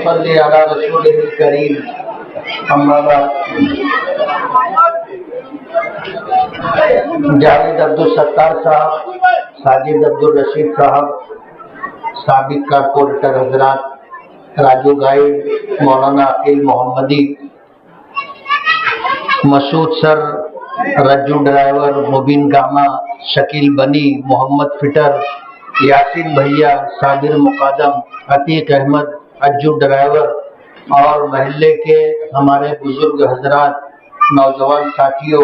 सल्ली अला रसूलिल करीम। अम्मा बाद। जावेद अब्दुल सत्तार साहब, साजिद अब्दुल रशीद साहब, साबिक कारपोरेटर हजरात, राजू गाइड, मौलाना अकील मोहम्मदी, मसूद सर, रज्जू ड्राइवर, मुबीन गामा, शकील बनी, मोहम्मद फिटर, यासीन भैया, साबिर मुकादम, अतीक अहमद, अज्जू ड्राइवर और महल्ले के हमारे बुजुर्ग हजरात, नौजवान साथियों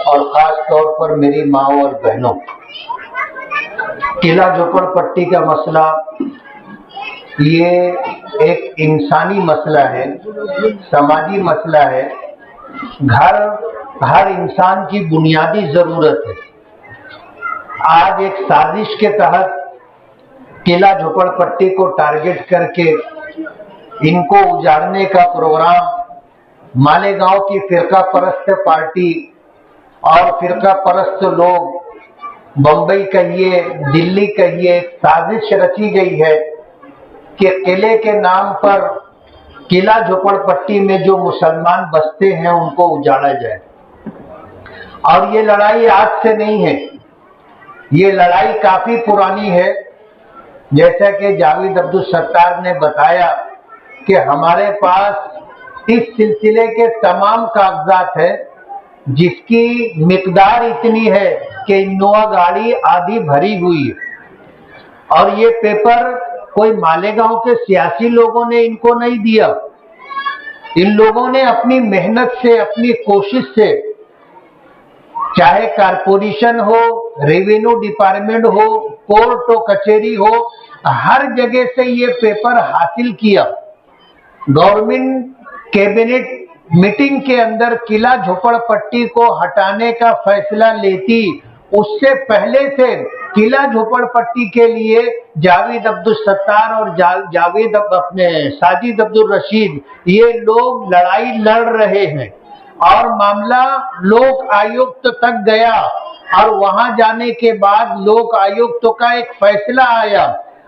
और ख़ास तौर पर मेरी माओ और बहनों, किला झोपड़पट्टी का मसला ये एक इंसानी मसला है, समाजी मसला है। घर हर इंसान की बुनियादी ज़रूरत है। आज एक साजिश के तहत किला झोपड़पट्टी को टारगेट करके इनको उजाड़ने का प्रोग्राम मालेगांव की फिरका परस्त पार्टी और फिरका परस्त लोग, बम्बई कहिए, दिल्ली कहिए, साजिश रची गई है कि किले के नाम पर किला झोपड़पट्टी में जो मुसलमान बसते हैं उनको उजाड़ा जाए। और ये लड़ाई आज से नहीं है, ये लड़ाई काफी पुरानी है। जैसा कि जावेद अब्दुल सत्तार ने बताया कि हमारे पास इस सिलसिले के तमाम कागजात है, जिसकी मिकदार इतनी है कि इनोवा गाड़ी आधी भरी हुई है। और ये पेपर कोई मालेगांव के सियासी लोगों ने इनको नहीं दिया, इन लोगों ने अपनी मेहनत से, अपनी कोशिश से, चाहे कारपोरेशन हो, रेवेन्यू डिपार्टमेंट हो, कोर्ट हो, कचहरी हो, हर जगह से ये पेपर हासिल किया। गवर्नमेंट कैबिनेट मीटिंग के अंदर किला झोपड़पट्टी को हटाने का फैसला लेती, उससे पहले से किला झोपड़पट्टी के लिए जावेद अब्दुल सत्तार और जावेद अपने साजिद अब्दुल रशीद ये लोग लड़ाई लड़ रहे हैं। और मामला लोक आयुक्त तक गया और वहां जाने के बाद लोक आयुक्त का एक फैसला आया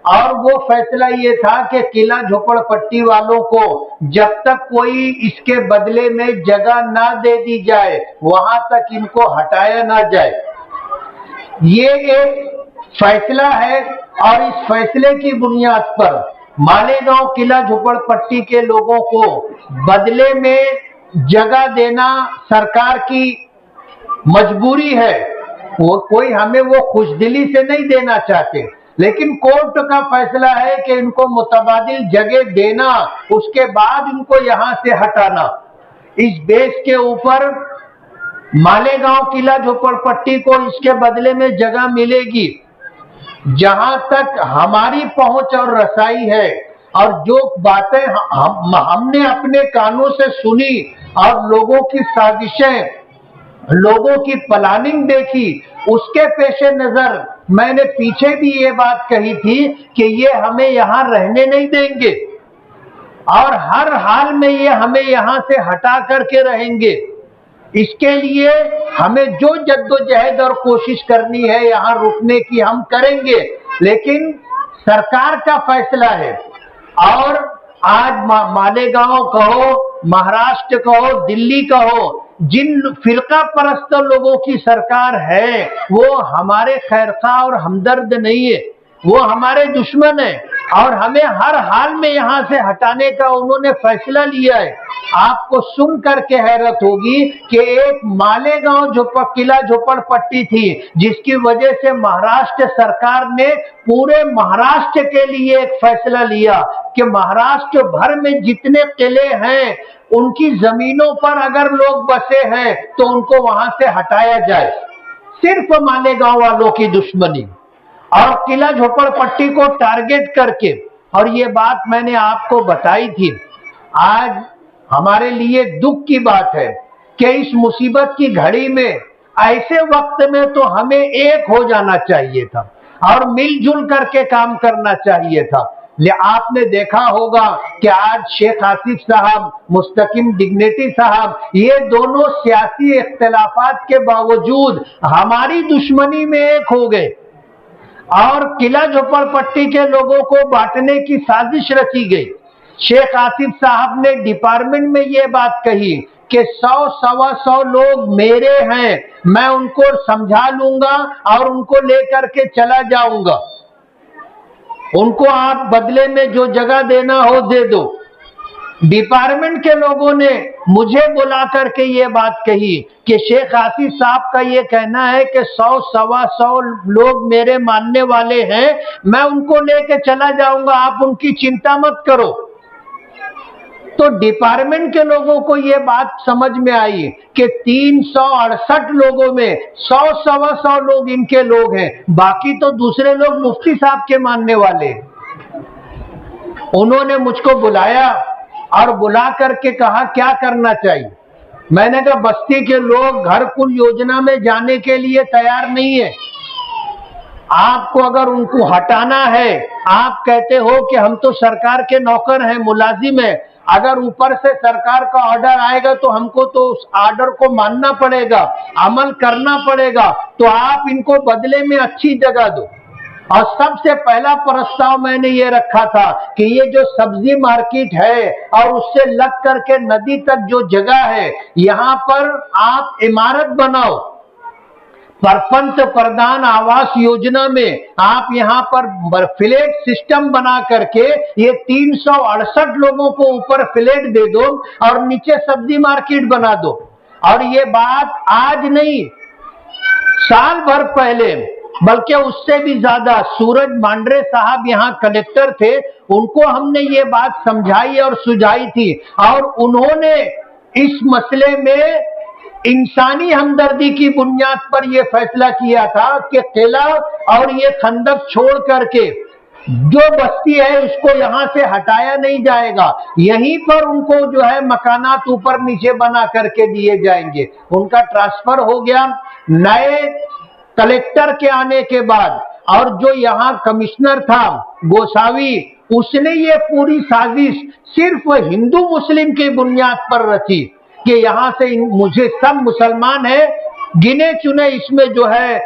और वो फैसला ये था कि किला झोपड़पट्टी वालों को जब तक कोई इसके बदले में जगह ना दे दी जाए वहां तक इनको हटाया ना जाए। ये एक फैसला है और इस फैसले की बुनियाद पर मालेगांव किला झोपड़पट्टी के लोगों को बदले में जगह देना सरकार की मजबूरी है। वो कोई हमें वो खुशदिली से नहीं देना चाहते, लेकिन कोर्ट का फैसला है कि इनको मुतबादिल जगह देना, उसके बाद इनको यहां से हटाना। इस बेस के ऊपर मालेगांव किला झोपड़पट्टी को इसके बदले में जगह मिलेगी। जहां तक हमारी पहुंच और रसाई है और जो बातें हमने अपने कानों से सुनी और लोगों की साजिशें, लोगों की प्लानिंग देखी, उसके पेशे नजर मैंने पीछे भी ये बात कही थी कि ये हमें यहां रहने नहीं देंगे और हर हाल में ये हमें यहां से हटा करके रहेंगे। इसके लिए हमें जो जद्दोजहद और कोशिश करनी है यहां रुकने की हम करेंगे, लेकिन सरकार का फैसला है। और आज मालेगांव कहो, महाराष्ट्र कहो, दिल्ली कहो, जिन फिरका परस्त लोगों की सरकार है वो हमारे खैरखा और हमदर्द नहीं है, वो हमारे दुश्मन है और हमें हर हाल में यहां से हटाने का उन्होंने फैसला लिया है। आपको सुन करके हैरत होगी कि एक मालेगांव जो किला झोपड़पट्टी थी जिसकी वजह से महाराष्ट्र सरकार ने पूरे महाराष्ट्र के लिए एक फैसला लिया कि महाराष्ट्र भर में जितने किले हैं उनकी जमीनों पर अगर लोग बसे हैं तो उनको वहां से हटाया जाए। सिर्फ मालेगांव वालों की दुश्मनी और किला झोपड़पट्टी को टारगेट करके, और ये बात मैंने आपको बताई थी। आज हमारे लिए दुख की बात है कि इस मुसीबत की घड़ी में, ऐसे वक्त में तो हमें एक हो जाना चाहिए था और मिलजुल करके काम करना चाहिए था। आपने देखा होगा कि आज शेख आसिफ साहब, मुस्तकिम डिग्नेटी साहब, ये दोनों सियासी इख्तिलाफात के बावजूद हमारी दुश्मनी में एक हो गए और किला झोपड़पट्टी के लोगों को बांटने की साजिश रची गई। शेख आसिफ साहब ने डिपार्टमेंट में ये बात कही कि 100-125 लोग मेरे हैं, मैं उनको समझा लूंगा और उनको लेकर के चला जाऊंगा, उनको आप बदले में जो जगह देना हो दे दो। डिपार्टमेंट के लोगों ने मुझे बुला करके ये बात कही कि शेख आसिफ साहब का ये कहना है कि 100-125 लोग मेरे मानने वाले हैं, मैं उनको लेके चला जाऊंगा, आप उनकी चिंता मत करो। तो डिपार्टमेंट के लोगों को ये बात समझ में आई कि 368 लोगों में 100-125 लोग इनके लोग हैं, बाकी तो दूसरे लोग मुफ्ती साहब के मानने वाले। उन्होंने मुझको बुलाया और बुला करके कहा क्या करना चाहिए। मैंने कहा बस्ती के लोग घर कुल योजना में जाने के लिए तैयार नहीं है, आपको अगर उनको हटाना है, आप कहते हो कि हम तो सरकार के नौकर हैं, मुलाजिम हैं, अगर ऊपर से सरकार का ऑर्डर आएगा तो हमको तो उस ऑर्डर को मानना पड़ेगा, अमल करना पड़ेगा, तो आप इनको बदले में अच्छी जगह दो। और सबसे पहला प्रस्ताव मैंने ये रखा था कि ये जो सब्जी मार्केट है और उससे लग करके नदी तक जो जगह है, यहां पर आप इमारत बनाओ। परपंच प्रधान आवास योजना में आप यहां पर फ्लैट सिस्टम बना करके ये 368 लोगों को ऊपर फ्लैट दे दो और नीचे सब्जी मार्केट बना दो। और ये बात आज नहीं, साल भर पहले, बल्कि उससे भी ज्यादा, सूरज मांडरे साहब यहाँ कलेक्टर थे, उनको हमने ये बात समझाई और सुझाई थी, और उन्होंने इस मसले में इंसानी हमदर्दी की बुनियाद पर यह फैसला किया था कि किला और ये खंदक छोड़ करके जो बस्ती है उसको यहां से हटाया नहीं जाएगा, यहीं पर उनको जो है मकानात ऊपर नीचे बना करके दिए जाएंगे। उनका ट्रांसफर हो गया नए कलेक्टर के आने के बाद, और जो यहाँ कमिश्नर था गोसावी, उसने ये पूरी साजिश सिर्फ हिंदू मुस्लिम की बुनियाद पर रची कि यहाँ से मुझे सब मुसलमान है, गिने चुने इसमें जो है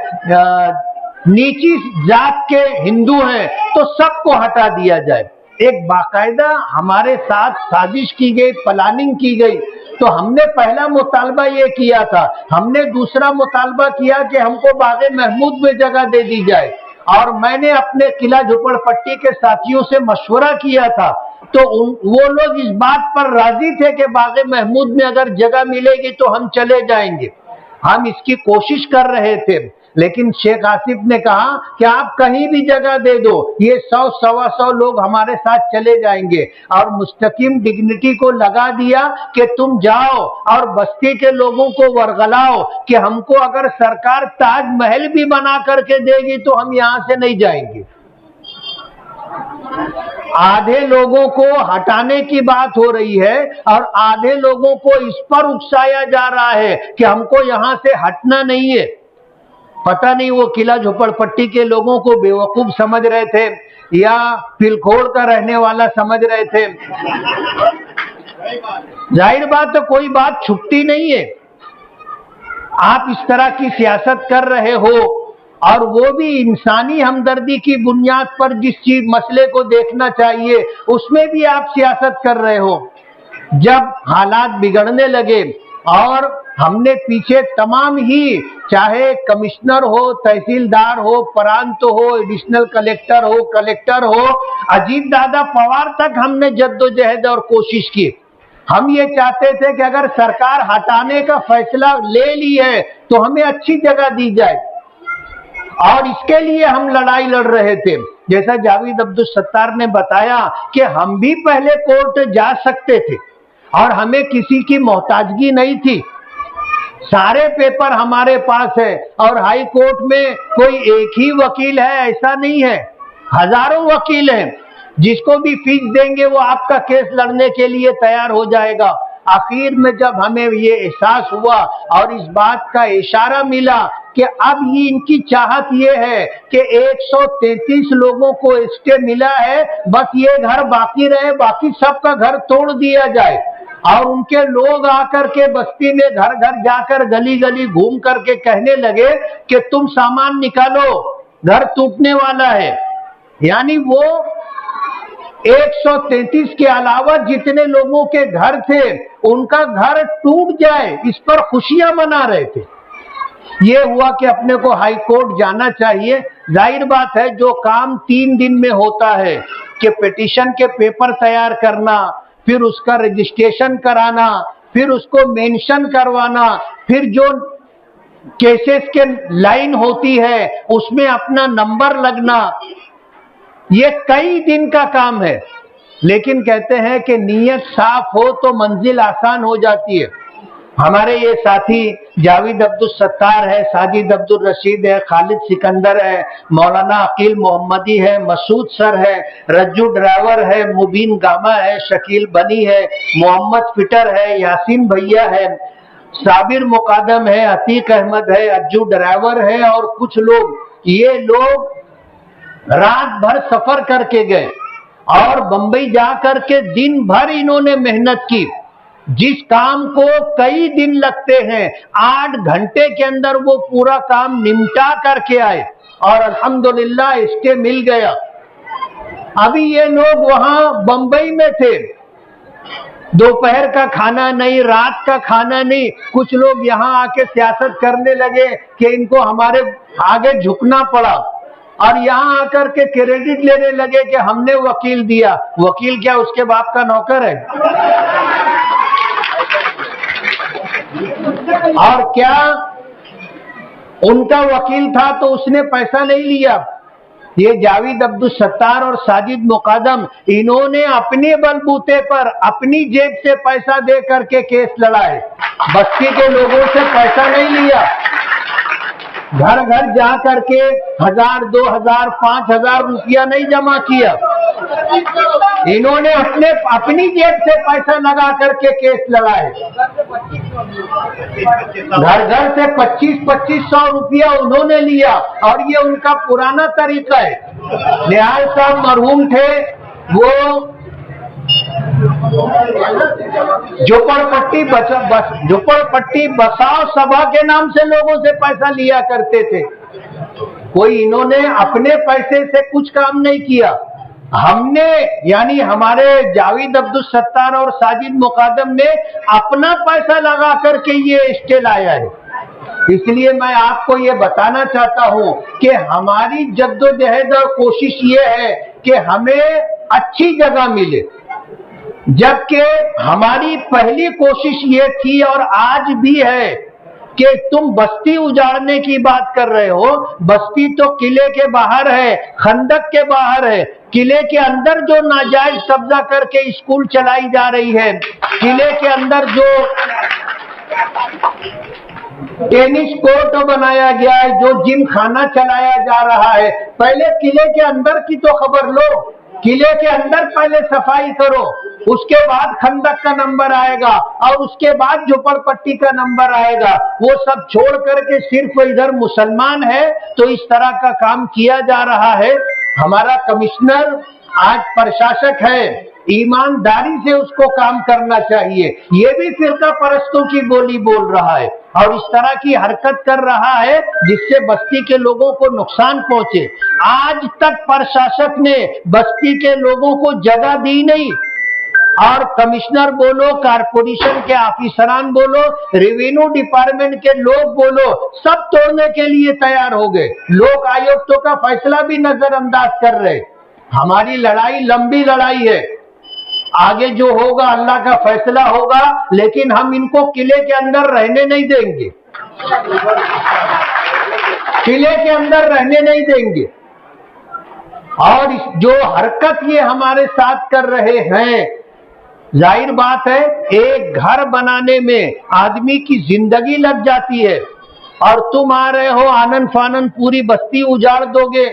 नीची जात के हिंदू हैं, तो सबको हटा दिया जाए। एक बाकायदा हमारे साथ साजिश की गई, प्लानिंग की गई। तो हमने पहला मुतालबा ये किया था, हमने दूसरा मुतालबा किया कि हमको बागे महमूद में जगह दे दी जाए, और मैंने अपने किला झोपड़पट्टी के साथियों से मशवरा किया था, तो वो लोग इस बात पर राजी थे कि बागे महमूद में अगर जगह मिलेगी तो हम चले जाएंगे। हम इसकी कोशिश कर रहे थे, लेकिन शेख आसिफ ने कहा कि आप कहीं भी जगह दे दो, ये 100-125 लोग हमारे साथ चले जाएंगे, और मुस्तकीम डिग्निटी को लगा दिया कि तुम जाओ और बस्ती के लोगों को वर्गलाओ कि हमको अगर सरकार ताजमहल भी बना करके देगी तो हम यहां से नहीं जाएंगे। आधे लोगों को हटाने की बात हो रही है और आधे लोगों को इस पर उकसाया जा रहा है कि हमको यहां से हटना नहीं है। पता नहीं वो किला झोपड़पट्टी के लोगों को बेवकूफ समझ रहे थे या पिलखोड़ का रहने वाला समझ रहे थे। जाहिर बात तो कोई बात छुपती नहीं है, आप इस तरह की सियासत कर रहे हो, और वो भी इंसानी हमदर्दी की बुनियाद पर जिस चीज मसले को देखना चाहिए उसमें भी आप सियासत कर रहे हो। जब हालात बिगड़ने लगे और हमने पीछे तमाम ही, चाहे कमिश्नर हो, तहसीलदार हो, प्रांत हो, एडिशनल कलेक्टर हो, अजीत दादा पवार तक हमने जद्दोजहद और कोशिश की। हम ये चाहते थे कि अगर सरकार हटाने का फैसला ले ली है तो हमें अच्छी जगह दी जाए, और इसके लिए हम लड़ाई लड़ रहे थे। जैसा जावेद अब्दुल सत्तार ने बताया कि हम भी पहले कोर्ट जा सकते थे और हमें किसी की मोहताजगी नहीं थी, सारे पेपर हमारे पास है, और हाई कोर्ट में कोई एक ही वकील है ऐसा नहीं है, हजारों वकील हैं, जिसको भी फीस देंगे वो आपका केस लड़ने के लिए तैयार हो जाएगा। आखिर में जब हमें ये एहसास हुआ और इस बात का इशारा मिला कि अब ये इनकी चाहत ये है कि 133 लोगों को स्टे मिला है, बस ये घर बाकी रहे, बाकी सबका घर तोड़ दिया जाए, और उनके लोग आकर के बस्ती में घर घर जाकर गली गली घूम करके कहने लगे कि तुम सामान निकालो, घर टूटने वाला है। यानी वो 133 के अलावा जितने लोगों के घर थे उनका घर टूट जाए, इस पर खुशियां मना रहे थे। ये हुआ कि अपने को हाई कोर्ट जाना चाहिए। जाहिर बात है, जो काम 3 दिन में होता है कि पिटीशन के पेपर तैयार करना, फिर उसका रजिस्ट्रेशन कराना, फिर उसको मेंशन करवाना, फिर जो केसेस के लाइन होती है उसमें अपना नंबर लगना, ये कई दिन का काम है। लेकिन कहते हैं कि नीयत साफ हो तो मंजिल आसान हो जाती है। हमारे ये साथी जावेद अब्दुल सत्तार है, साजिद अब्दुल रशीद है, खालिद सिकंदर है, मौलाना अकील मोहम्मदी है, मसूद सर है, रज्जू ड्राइवर है, मुबीन गामा है, शकील बनी है, मोहम्मद फिटर है, यासीन भैया है, साबिर मुकादम है, अतीक अहमद है, अज्जू ड्राइवर है और कुछ लोग। ये लोग रात भर सफर करके गए और बंबई जाकर के दिन भर इन्होंने मेहनत की। जिस काम को कई दिन लगते हैं, 8 घंटे के अंदर वो पूरा काम निपटा करके आए और अल्हम्दुलिल्लाह स्टे मिल गया। अभी ये लोग वहां बंबई में थे, दोपहर का खाना नहीं, रात का खाना नहीं। कुछ लोग यहां आके सियासत करने लगे कि इनको हमारे आगे झुकना पड़ा और यहां आकर के क्रेडिट लेने लगे कि हमने वकील दिया। वकील क्या उसके बाप का नौकर है? और क्या उनका वकील था तो उसने पैसा नहीं लिया? ये जावेद अब्दुल सत्तार और साजिद मुकादम, इन्होंने अपने बलबूते पर अपनी जेब से पैसा दे करके केस लड़ाए, बस्ती के लोगों से पैसा नहीं लिया। घर घर जा करके 1000, 2000, 5000 रुपया नहीं जमा किया। इन्होंने अपनी जेब से पैसा लगा करके केस लड़ाए। घर घर से 2500 रुपया उन्होंने लिया और ये उनका पुराना तरीका है। निहाल साहब मरहूम थे, वो झोपड़पट्टी बसाओ सभा के नाम से लोगों से पैसा लिया करते थे। कोई इन्होंने अपने पैसे से कुछ काम नहीं किया। हमने यानी हमारे जावेद अब्दुल सत्तार और साजिद मुकादम ने अपना पैसा लगा करके ये स्टे लाया है। इसलिए मैं आपको ये बताना चाहता हूं कि हमारी जद्दोजहद और कोशिश ये है कि हमें अच्छी जगह मिले, जबकि हमारी पहली कोशिश ये थी और आज भी है कि तुम बस्ती उजाड़ने की बात कर रहे हो। बस्ती तो किले के बाहर है, खंदक के बाहर है। किले के अंदर जो नाजायज कब्जा करके स्कूल चलाई जा रही है, किले के अंदर जो टेनिस कोर्ट बनाया गया है, जो जिम खाना चलाया जा रहा है, पहले किले के अंदर की तो खबर लो। किले के अंदर पहले सफाई करो, उसके बाद खंदक का नंबर आएगा और उसके बाद झोपड़पट्टी का नंबर आएगा। वो सब छोड़ करके सिर्फ इधर मुसलमान है तो इस तरह का काम किया जा रहा है। हमारा कमिश्नर आज प्रशासक है, ईमानदारी से उसको काम करना चाहिए। ये भी फिरका परस्तों की बोली बोल रहा है और इस तरह की हरकत कर रहा है जिससे बस्ती के लोगों को नुकसान पहुंचे। आज तक प्रशासक ने बस्ती के लोगों को जगह दी नहीं और कमिश्नर बोलो, कारपोरेशन के ऑफिसरान बोलो, रेवेन्यू डिपार्टमेंट के लोग बोलो, सब तोड़ने के लिए तैयार हो गए। लोक आयुक्तों का फैसला भी नजरअंदाज कर रहे। हमारी लड़ाई लंबी लड़ाई है, आगे जो होगा अल्लाह का फैसला होगा, लेकिन हम इनको किले के अंदर रहने नहीं देंगे, किले के अंदर रहने नहीं देंगे। और जो हरकत ये हमारे साथ कर रहे हैं, जाहिर बात है एक घर बनाने में आदमी की जिंदगी लग जाती है और तुम आ रहे हो आनन फानन पूरी बस्ती उजाड़ दोगे।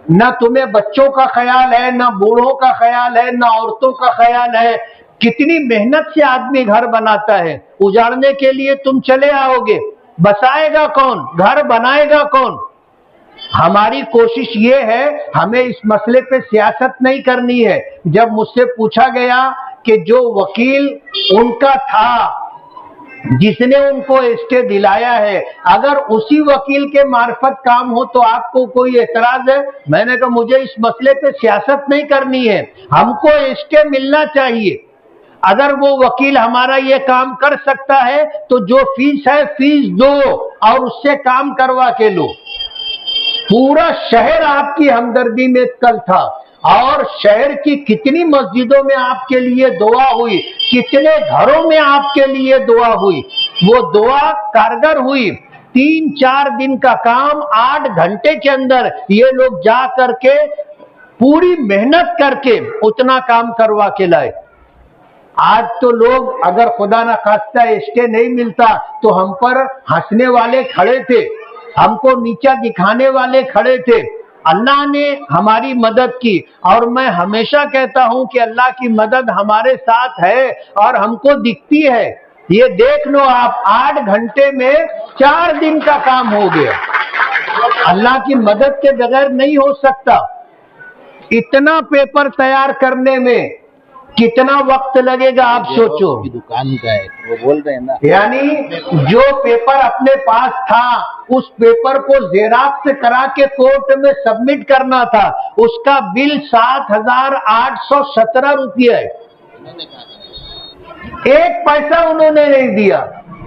न तुम्हें बच्चों का ख्याल है, न बूढ़ों का ख्याल है, न औरतों का ख्याल है। कितनी मेहनत से आदमी घर बनाता है, उजाड़ने के लिए तुम चले आओगे। बसाएगा कौन, घर बनाएगा कौन? हमारी कोशिश ये है, हमें इस मसले पे सियासत नहीं करनी है। जब मुझसे पूछा गया कि जो वकील उनका था जिसने उनको स्टे दिलाया है, अगर उसी वकील के मार्फत काम हो तो आपको कोई एतराज है? मैंने कहा मुझे इस मसले पे सियासत नहीं करनी है, हमको स्टे मिलना चाहिए। अगर वो वकील हमारा ये काम कर सकता है तो जो फीस है फीस दो और उससे काम करवा के लो। पूरा शहर आपकी हमदर्दी में कल था और शहर की कितनी मस्जिदों में आपके लिए दुआ हुई, कितने घरों में आपके लिए दुआ हुई, वो दुआ कारगर हुई। 3-4 दिन का काम 8 घंटे के अंदर ये लोग जा करके पूरी मेहनत करके उतना काम करवा के लाए। आज तो लोग अगर खुदा ना खास्ता स्टे नहीं मिलता तो हम पर हंसने वाले खड़े थे, हमको नीचा दिखाने वाले खड़े थे। अल्लाह ने हमारी मदद की और मैं हमेशा कहता हूं कि अल्लाह की मदद हमारे साथ है और हमको दिखती है। ये देख लो आप, 8 घंटे में 4 दिन का काम हो गया। अल्लाह की मदद के बगैर नहीं हो सकता। इतना पेपर तैयार करने में कितना वक्त लगेगा आप सोचो। दुकान का है वो बोल रहे हैं ना, यानी जो पेपर अपने पास था उस पेपर को जेराक्स करा के कोर्ट में सबमिट करना था, उसका बिल 7,817 रुपये है। 1 पैसा उन्होंने नहीं दिया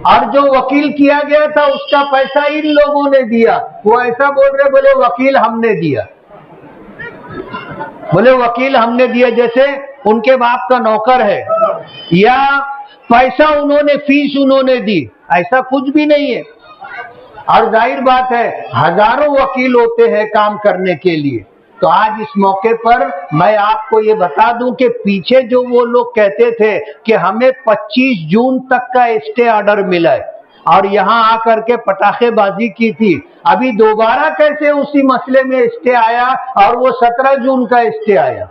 और जो वकील किया गया था उसका पैसा इन लोगों ने दिया। वो ऐसा बोल रहे, बोले वकील हमने दिया, बोले वकील हमने दिया, जैसे उनके बाप का नौकर है या पैसा उन्होंने फीस उन्होंने दी। ऐसा कुछ भी नहीं है। और जाहिर बात है हजारों वकील होते हैं काम करने के लिए। तो आज इस मौके पर मैं आपको ये बता दूं कि पीछे जो वो लोग कहते थे कि हमें 25 जून तक का स्टे ऑर्डर मिला है और यहां आकर के पटाखेबाजी की थी, अभी दोबारा कैसे उसी मसले में स्टे आया और वो 17 जून का स्टे आया।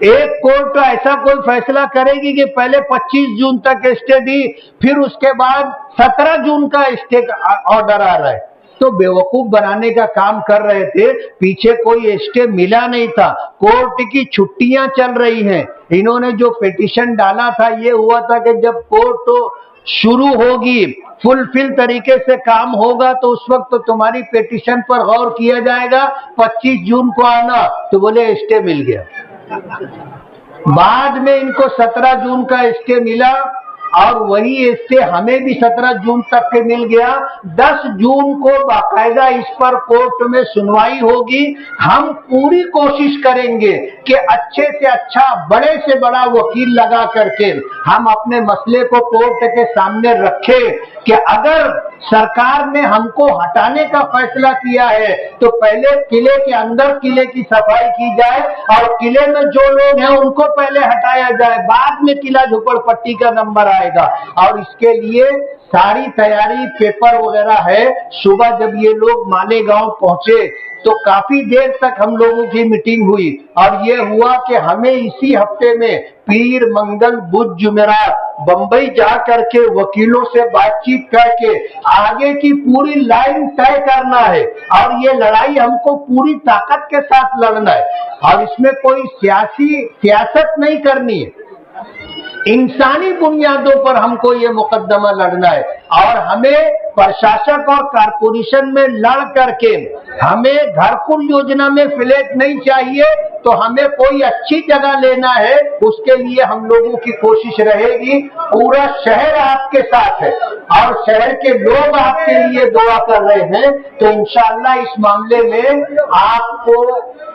एक कोर्ट ऐसा कोई फैसला करेगी कि पहले 25 जून तक स्टे दी, फिर उसके बाद 17 जून का स्टे ऑर्डर आ रहा है। तो बेवकूफ बनाने का काम कर रहे थे। पीछे कोई स्टे मिला नहीं था, कोर्ट की छुट्टियां चल रही हैं। इन्होंने जो पिटीशन डाला था ये हुआ था कि जब कोर्ट शुरू होगी, फुलफिल तरीके से काम होगा तो उस वक्त तो तुम्हारी पिटीशन पर गौर किया जाएगा। 25 जून को आना, तो बोले स्टे मिल गया। बाद में इनको 17 जून का स्टे मिला और वही स्टे हमें भी 17 जून तक के मिल गया। 10 जून को बाकायदा इस पर कोर्ट में सुनवाई होगी। हम पूरी कोशिश करेंगे कि अच्छे से अच्छा, बड़े से बड़ा वकील लगा करके हम अपने मसले को कोर्ट के सामने रखें कि अगर सरकार ने हमको हटाने का फैसला किया है तो पहले किले के अंदर किले की सफाई की जाए और किले में जो लोग हैं उनको पहले हटाया जाए, बाद में किला झोपड़पट्टी का नंबर आएगा। और इसके लिए सारी तैयारी, पेपर वगैरह है। सुबह जब ये लोग मालेगांव पहुंचे तो काफी देर तक हम लोगों की मीटिंग हुई और ये हुआ कि हमें इसी हफ्ते में पीर, मंगल, बुध, जुमेरात बंबई जा करके वकीलों से बातचीत करके आगे की पूरी लाइन तय करना है और ये लड़ाई हमको पूरी ताकत के साथ लड़ना है और इसमें कोई सियासत नहीं करनी है। इंसानी बुनियादों पर हमको ये मुकदमा लड़ना है और हमें प्रशासक और कारपोरेशन में लड़ करके हमें घरकुल योजना में फ्लैट नहीं चाहिए, तो हमें कोई अच्छी जगह लेना है। उसके लिए हम लोगों की कोशिश रहेगी। पूरा शहर आपके साथ है और शहर के लोग आपके लिए दुआ कर रहे हैं। तो इंशाअल्लाह इस मामले में आपको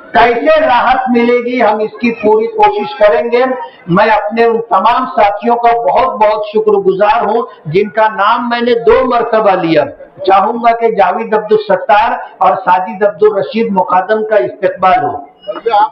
कैसे राहत मिलेगी हम इसकी पूरी कोशिश करेंगे। मैं अपने उन तमाम साथियों का बहुत बहुत शुक्रगुजार हूं जिनका नाम मैंने 2 मरतबा लिया। चाहूंगा कि जावेद अब्दुल सत्तार और साजिद अब्दुल रशीद मुकादम का इस्तेकबाल हो।